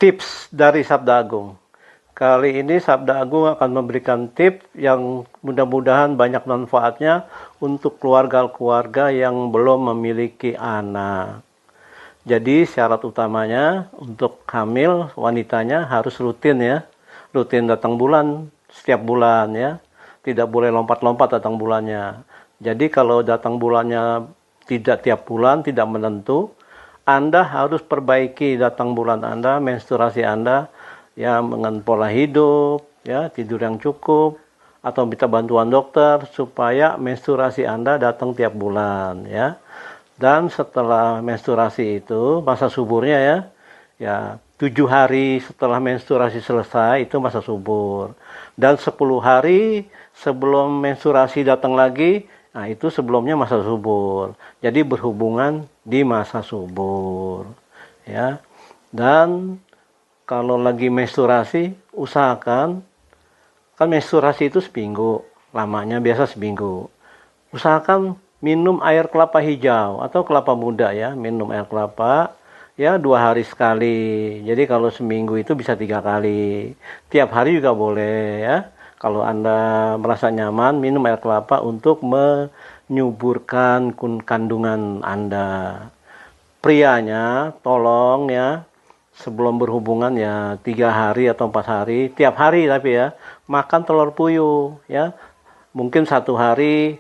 tips dari Sabda Agung. Kali ini Sabda Agung akan memberikan tips yang mudah-mudahan banyak manfaatnya untuk keluarga-keluarga yang belum memiliki anak. Jadi syarat utamanya untuk hamil wanitanya harus rutin ya. Rutin datang bulan setiap bulan ya. Tidak boleh lompat-lompat datang bulannya. Jadi kalau datang bulannya tidak tiap bulan, tidak menentu, Anda harus perbaiki datang bulan Anda, menstruasi Anda, ya dengan pola hidup, ya tidur yang cukup, atau minta bantuan dokter supaya menstruasi Anda datang tiap bulan, ya. Dan setelah menstruasi itu masa suburnya ya 7 hari setelah menstruasi selesai itu masa subur. Dan 10 hari sebelum menstruasi datang lagi, nah itu sebelumnya masa subur. Jadi berhubungan di masa subur, ya. Dan kalau lagi menstruasi, usahakan, kan menstruasi itu seminggu, lamanya biasa seminggu. Usahakan minum air kelapa hijau atau kelapa muda ya, minum air kelapa ya 2 hari sekali. Jadi kalau seminggu itu bisa 3 kali. Tiap hari juga boleh ya. Kalau Anda merasa nyaman, minum air kelapa untuk menyuburkan kandungan Anda. Prianya, tolong ya, sebelum berhubungan ya 3 hari atau 4 hari, tiap hari tapi ya, makan telur puyuh ya. Mungkin 1 hari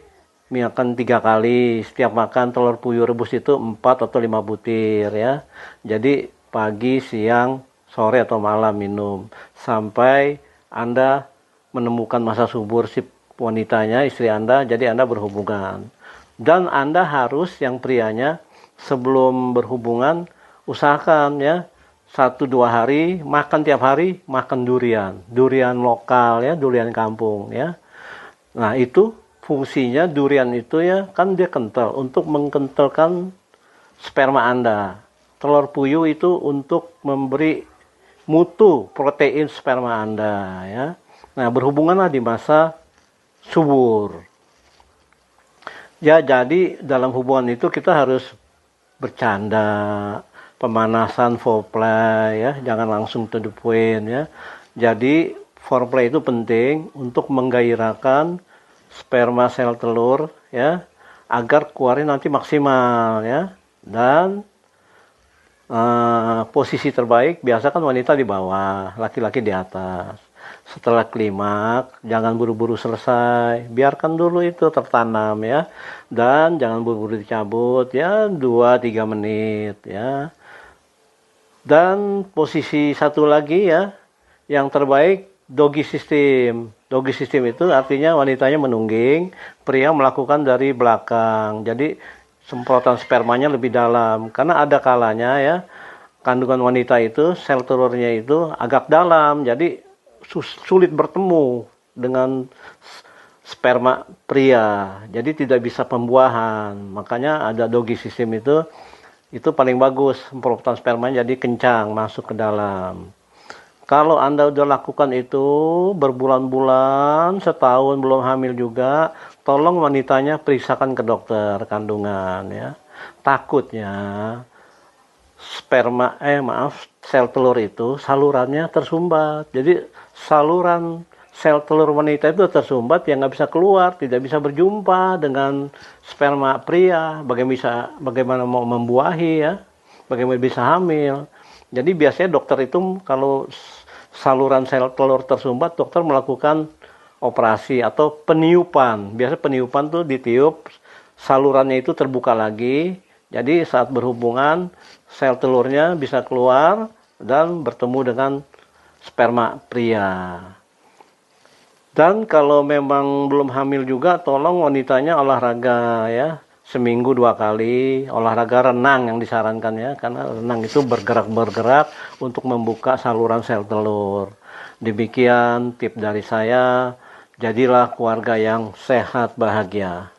makan 3 kali, setiap makan telur puyuh rebus itu 4 atau 5 butir ya. Jadi pagi, siang, sore atau malam minum sampai Anda menemukan masa subur si wanitanya, istri Anda, jadi Anda berhubungan. Dan Anda harus yang prianya sebelum berhubungan usahakan ya 1-2 hari makan tiap hari makan durian lokal ya, durian kampung ya. Nah itu fungsinya durian itu ya kan dia kental untuk mengkentalkan sperma Anda. Telur puyuh itu untuk memberi mutu protein sperma Anda ya. Nah berhubunganlah di masa subur. Ya jadi dalam hubungan itu kita harus bercanda, pemanasan foreplay ya, jangan langsung to the point ya. Jadi foreplay itu penting untuk menggairahkan sperma sel telur ya, agar keluarnya nanti maksimal ya. Dan posisi terbaik biasa kan wanita di bawah, laki-laki di atas. Setelah klimaks jangan buru-buru selesai, biarkan dulu itu tertanam ya, dan jangan buru-buru dicabut ya 2-3 menit ya. Dan posisi satu lagi ya, yang terbaik doggy system. Doggy system itu artinya wanitanya menungging, pria melakukan dari belakang. Jadi semprotan spermanya lebih dalam. Karena ada kalanya ya, kandungan wanita itu, sel telurnya itu agak dalam. Jadi sulit bertemu dengan sperma pria. Jadi tidak bisa pembuahan. Makanya ada doggy system itu paling bagus, semprotan spermanya jadi kencang masuk ke dalam. Kalau Anda udah lakukan itu berbulan-bulan, setahun belum hamil juga, tolong wanitanya periksakan ke dokter kandungan ya. Takutnya sel telur itu salurannya tersumbat. Jadi saluran sel telur wanita itu tersumbat yang nggak bisa keluar, tidak bisa berjumpa dengan sperma pria. Bagaimana mau membuahi ya, bagaimana bisa hamil. Jadi biasanya dokter itu kalau saluran sel telur tersumbat, dokter melakukan operasi atau peniupan. Biasa peniupan tuh ditiup, salurannya itu terbuka lagi. Jadi saat berhubungan, sel telurnya bisa keluar dan bertemu dengan sperma pria. Dan kalau memang belum hamil juga, tolong wanitanya olahraga ya. Seminggu 2 kali, olahraga renang yang disarankan ya. Karena renang itu bergerak-bergerak untuk membuka saluran sel telur. Demikian tips dari saya, jadilah keluarga yang sehat bahagia.